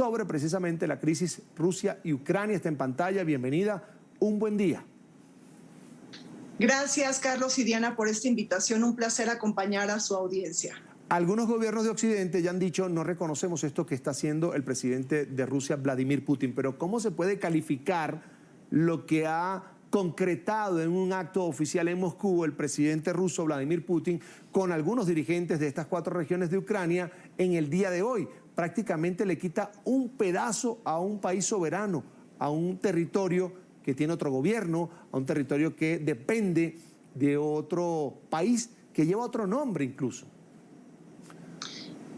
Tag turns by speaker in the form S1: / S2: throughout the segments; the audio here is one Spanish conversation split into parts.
S1: sobre precisamente la crisis Rusia y Ucrania. Está en pantalla. Bienvenida. Un buen día.
S2: Gracias, Carlos y Diana, por esta invitación. Un placer acompañar a su audiencia.
S1: Algunos gobiernos de Occidente ya han dicho no reconocemos esto que está haciendo el presidente de Rusia, Vladimir Putin, pero ¿cómo se puede calificar lo que ha concretado en un acto oficial en Moscú el presidente ruso, Vladimir Putin, con algunos dirigentes de estas 4 regiones de Ucrania en el día de hoy? Prácticamente le quita un pedazo a un país soberano, a un territorio que tiene otro gobierno, a un territorio que depende de otro país, que lleva otro nombre incluso.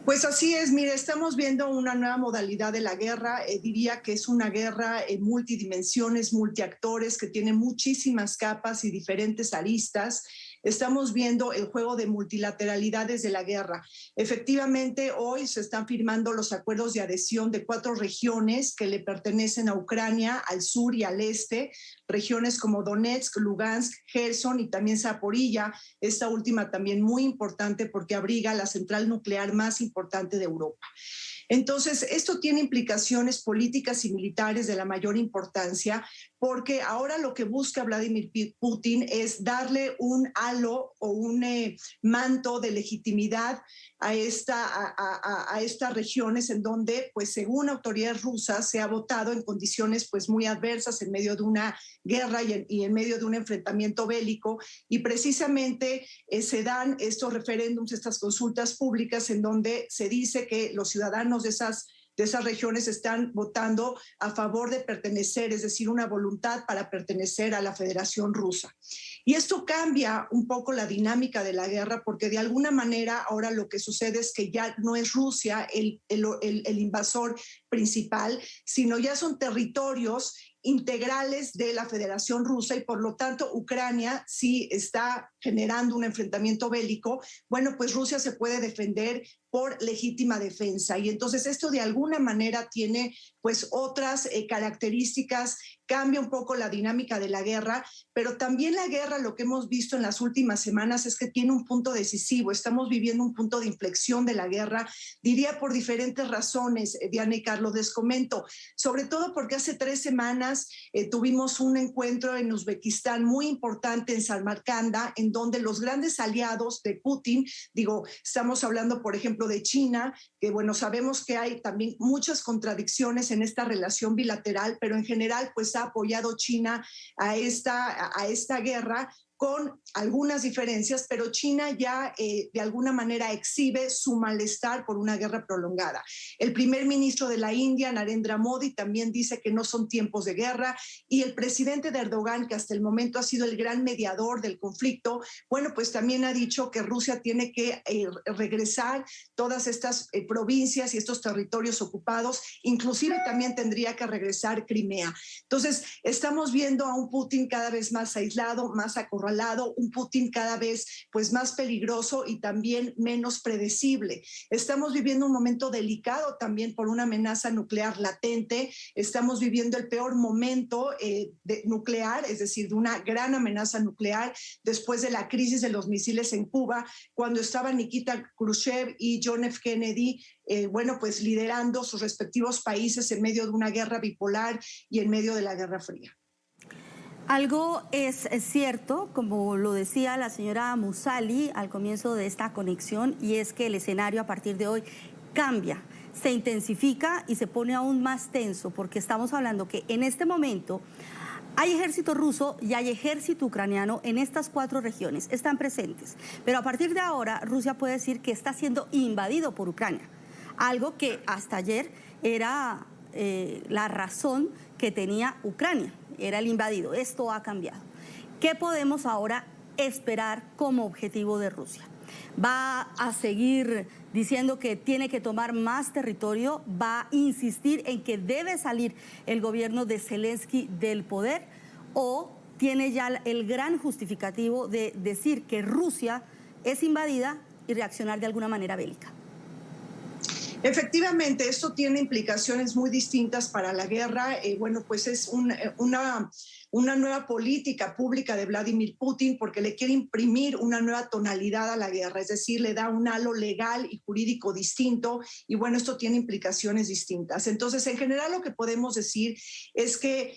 S2: Pues así es, mire, estamos viendo una nueva modalidad de la guerra. Diría que es una guerra en multidimensiones, multiactores, que tiene muchísimas capas y diferentes aristas. Estamos viendo el juego de multilateralidades de la guerra. Efectivamente, hoy se están firmando los acuerdos de adhesión de 4 regiones que le pertenecen a Ucrania, al sur y al este, regiones como Donetsk, Lugansk, Gerson y también Zaporilla, esta última también muy importante porque abriga la central nuclear más importante de Europa. Entonces, esto tiene implicaciones políticas y militares de la mayor importancia, porque ahora lo que busca Vladimir Putin es darle un halo o un manto de legitimidad a estas regiones en donde, pues según autoridades rusas, se ha votado en condiciones pues muy adversas en medio de una guerra y en medio de un enfrentamiento bélico, y precisamente se dan estos referéndums, estas consultas públicas en donde se dice que los ciudadanos de esas regiones están votando a favor de pertenecer, es decir, una voluntad para pertenecer a la Federación Rusa. Y esto cambia un poco la dinámica de la guerra, porque de alguna manera ahora lo que sucede es que ya no es Rusia el invasor principal, sino ya son territorios integrales de la Federación Rusa, y por lo tanto Ucrania sí está generando un enfrentamiento bélico. Bueno, pues Rusia se puede defender por legítima defensa, y entonces esto de alguna manera tiene pues otras características, cambia un poco la dinámica de la guerra, pero también la guerra, lo que hemos visto en las últimas semanas es que tiene un punto decisivo. Estamos viviendo un punto de inflexión de la guerra, diría por diferentes razones, Diana y Carlos, les comento, sobre todo porque hace 3 semanas tuvimos un encuentro en Uzbekistán muy importante en Samarcanda, en donde los grandes aliados de Putin, estamos hablando por ejemplo de China, que bueno, sabemos que hay también muchas contradicciones en esta relación bilateral, pero en general pues ha apoyado China a esta guerra, con algunas diferencias, pero China ya de alguna manera exhibe su malestar por una guerra prolongada. El primer ministro de la India, Narendra Modi, también dice que no son tiempos de guerra, y el presidente de Erdogan, que hasta el momento ha sido el gran mediador del conflicto, bueno, pues también ha dicho que Rusia tiene que regresar todas estas provincias y estos territorios ocupados, inclusive también tendría que regresar Crimea. Entonces, estamos viendo a un Putin cada vez más aislado, más acorralado, un Putin cada vez pues más peligroso y también menos predecible. Estamos viviendo un momento delicado también por una amenaza nuclear latente. Estamos viviendo el peor momento nuclear, es decir, de una gran amenaza nuclear después de la crisis de los misiles en Cuba, cuando estaban Nikita Khrushchev y John F. Kennedy, bueno, pues liderando sus respectivos países en medio de una guerra bipolar y en medio de la Guerra Fría.
S3: Algo es cierto, como lo decía la señora Musali al comienzo de esta conexión, y es que el escenario a partir de hoy cambia, se intensifica y se pone aún más tenso, porque estamos hablando que en este momento hay ejército ruso y hay ejército ucraniano en estas 4 regiones, están presentes, pero a partir de ahora Rusia puede decir que está siendo invadido por Ucrania, algo que hasta ayer era la razón que tenía Ucrania, era el invadido. Esto ha cambiado. ¿Qué podemos ahora esperar como objetivo de Rusia? ¿Va a seguir diciendo que tiene que tomar más territorio? ¿Va a insistir en que debe salir el gobierno de Zelensky del poder? ¿O tiene ya el gran justificativo de decir que Rusia es invadida y reaccionar de alguna manera bélica?
S2: Efectivamente, esto tiene implicaciones muy distintas para la guerra. Bueno, pues es una una nueva política pública de Vladimir Putin porque le quiere imprimir una nueva tonalidad a la guerra, es decir, le da un halo legal y jurídico distinto y bueno, esto tiene implicaciones distintas. Entonces, en general lo que podemos decir es que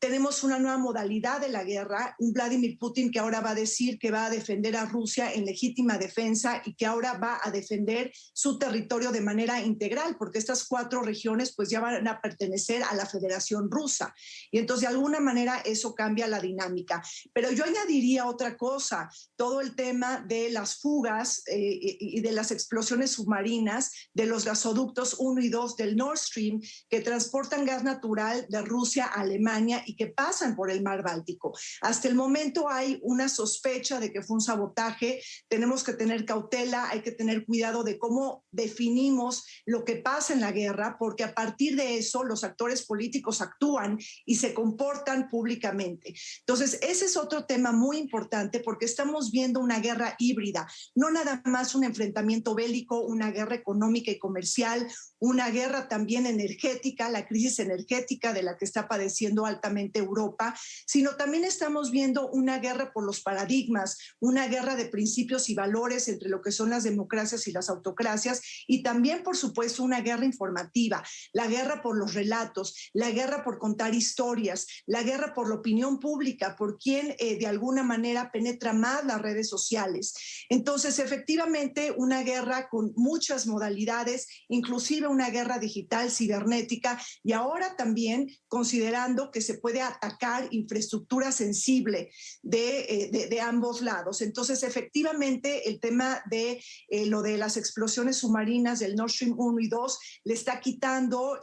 S2: tenemos una nueva modalidad de la guerra, un Vladimir Putin que ahora va a decir que va a defender a Rusia en legítima defensa y que ahora va a defender su territorio de manera integral, porque estas 4 regiones pues ya van a pertenecer a la Federación Rusa. Y entonces de alguna manera eso cambia la dinámica. Pero yo añadiría otra cosa, todo el tema de las fugas y de las explosiones submarinas de los gasoductos 1 y 2 del Nord Stream que transportan gas natural de Rusia a Alemania y que pasan por el mar Báltico. Hasta el momento hay una sospecha de que fue un sabotaje. Tenemos que tener cautela, hay que tener cuidado de cómo definimos lo que pasa en la guerra, porque a partir de eso los actores políticos actúan y se comportan públicamente. Entonces, ese es otro tema muy importante porque estamos viendo una guerra híbrida, no nada más un enfrentamiento bélico, una guerra económica y comercial, una guerra también energética, la crisis energética de la que está padeciendo altamente Europa, sino también estamos viendo una guerra por los paradigmas, una guerra de principios y valores entre lo que son las democracias y las autocracias, y también, por supuesto, una guerra informativa, la guerra por los relatos, la guerra por contar historias, la guerra por la opinión pública, por quien de alguna manera penetra más las redes sociales. Entonces, efectivamente, una guerra con muchas modalidades, inclusive una guerra digital, cibernética, y ahora también considerando que se puede atacar infraestructura sensible de ambos lados. Entonces, efectivamente, el tema de lo de las explosiones submarinas del Nord Stream 1 y 2 le está quitando,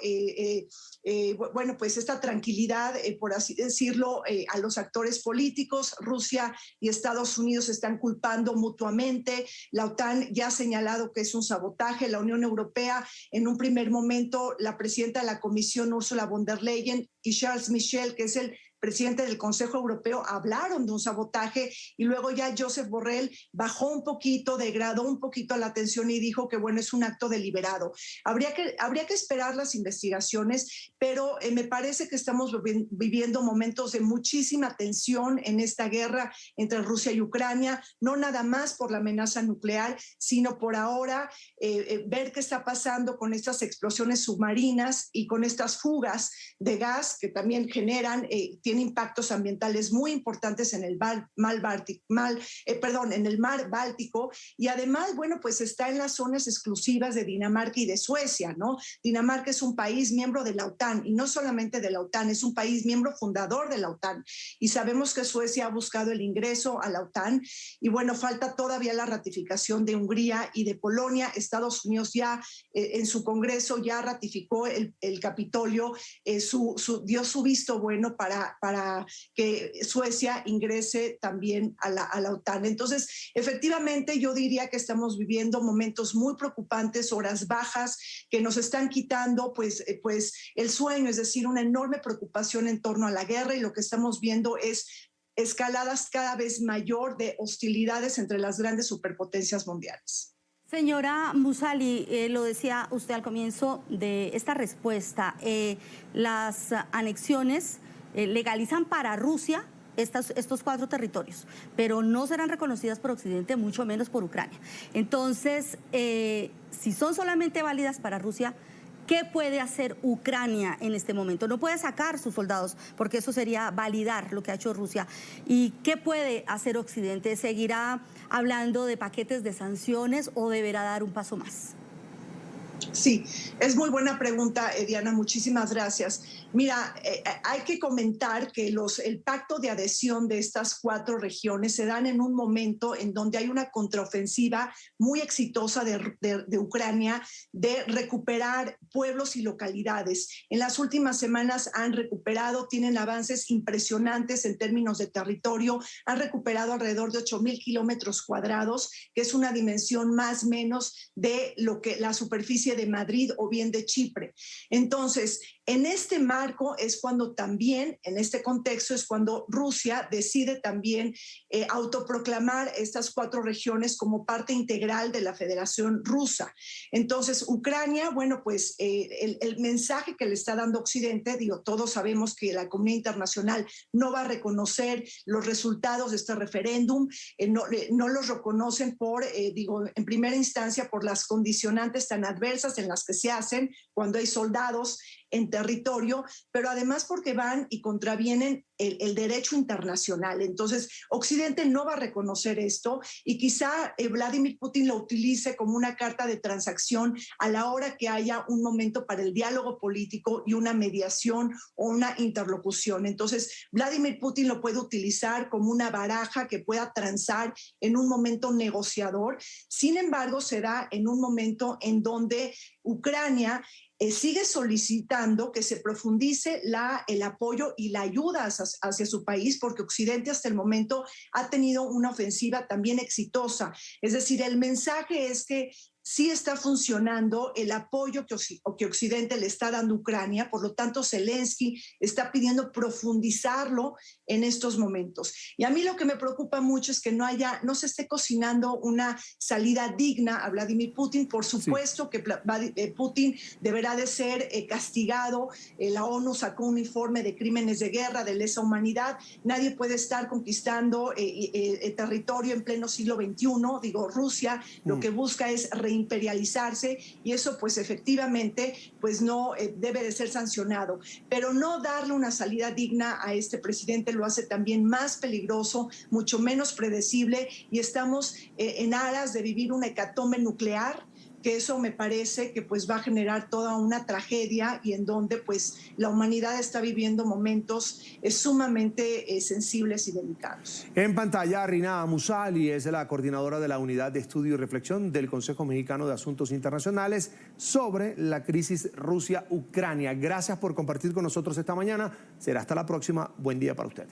S2: bueno, pues esta tranquilidad, por así decirlo, a los actores políticos. Rusia y Estados Unidos están culpando mutuamente. La OTAN ya ha señalado que es un sabotaje. La Unión Europea, en un primer momento, la presidenta de la Comisión, Ursula von der Leyen, y Charles Michel, que es el presidente del Consejo Europeo, hablaron de un sabotaje y luego ya Josep Borrell bajó un poquito, degradó un poquito la tensión y dijo que bueno, es un acto deliberado. Habría que esperar las investigaciones, pero me parece que estamos viviendo momentos de muchísima tensión en esta guerra entre Rusia y Ucrania, no nada más por la amenaza nuclear, sino por ahora ver qué está pasando con estas explosiones submarinas y con estas fugas de gas que también generan, tiene impactos ambientales muy importantes en el mar Báltico, y además, bueno, pues está en las zonas exclusivas de Dinamarca y de Suecia, ¿no? Dinamarca es un país miembro de la OTAN, y no solamente de la OTAN, es un país miembro fundador de la OTAN, y sabemos que Suecia ha buscado el ingreso a la OTAN, y bueno, falta todavía la ratificación de Hungría y de Polonia. Estados Unidos ya en su Congreso ya ratificó el Capitolio, dio su visto bueno para que Suecia ingrese también a la OTAN. Entonces, efectivamente, yo diría que estamos viviendo momentos muy preocupantes, horas bajas, que nos están quitando pues el sueño, es decir, una enorme preocupación en torno a la guerra, y lo que estamos viendo es escaladas cada vez mayor de hostilidades entre las grandes superpotencias mundiales.
S3: Señora Musali, lo decía usted al comienzo de esta respuesta, las anexiones legalizan para Rusia estos 4 territorios, pero no serán reconocidas por Occidente, mucho menos por Ucrania. Entonces, si son solamente válidas para Rusia, ¿qué puede hacer Ucrania en este momento? No puede sacar sus soldados, porque eso sería validar lo que ha hecho Rusia. ¿Y qué puede hacer Occidente? ¿Seguirá hablando de paquetes de sanciones o deberá dar un paso más?
S2: Sí, es muy buena pregunta, Diana, muchísimas gracias. Mira, hay que comentar que el pacto de adhesión de estas 4 regiones se dan en un momento en donde hay una contraofensiva muy exitosa de Ucrania de recuperar pueblos y localidades. En las últimas semanas han recuperado, tienen avances impresionantes en términos de territorio, han recuperado alrededor de 8,000 kilómetros cuadrados, que es una dimensión más o menos de lo que la superficie de Madrid o bien de Chipre. Entonces, En este marco es cuando también, en este contexto, es cuando Rusia decide también autoproclamar estas 4 regiones como parte integral de la Federación Rusa. Entonces, Ucrania, bueno, pues el mensaje que le está dando Occidente, digo, todos sabemos que la comunidad internacional no va a reconocer los resultados de este referéndum, no los reconocen por, en primera instancia, por las condicionantes tan adversas en las que se hacen cuando hay soldados en territorio, pero además porque van y contravienen el derecho internacional. Entonces, Occidente no va a reconocer esto y quizá Vladimir Putin lo utilice como una carta de transacción a la hora que haya un momento para el diálogo político y una mediación o una interlocución. Entonces, Vladimir Putin lo puede utilizar como una baraja que pueda transar en un momento negociador. Sin embargo, se da en un momento en donde Ucrania sigue solicitando que se profundice el apoyo y la ayuda hacia su país, porque Occidente hasta el momento ha tenido una ofensiva también exitosa. Es decir, el mensaje es que sí está funcionando el apoyo que Occidente le está dando a Ucrania, por lo tanto Zelensky está pidiendo profundizarlo en estos momentos. Y a mí lo que me preocupa mucho es que no se esté cocinando una salida digna a Vladimir Putin. Por supuesto que Putin deberá de ser castigado. La ONU sacó un informe de crímenes de guerra, de lesa humanidad. Nadie puede estar conquistando territorio en pleno siglo XXI. Digo, Rusia lo que busca es reimperializarse y eso pues efectivamente pues no debe de ser sancionado, pero no darle una salida digna a este presidente lo hace también más peligroso, mucho menos predecible, y estamos en aras de vivir una hecatombe nuclear, que eso me parece que pues va a generar toda una tragedia y en donde pues la humanidad está viviendo momentos sumamente sensibles y delicados.
S1: En pantalla, Rina Musali es la coordinadora de la Unidad de Estudio y Reflexión del Consejo Mexicano de Asuntos Internacionales sobre la crisis Rusia-Ucrania. Gracias por compartir con nosotros esta mañana. Será hasta la próxima. Buen día para usted.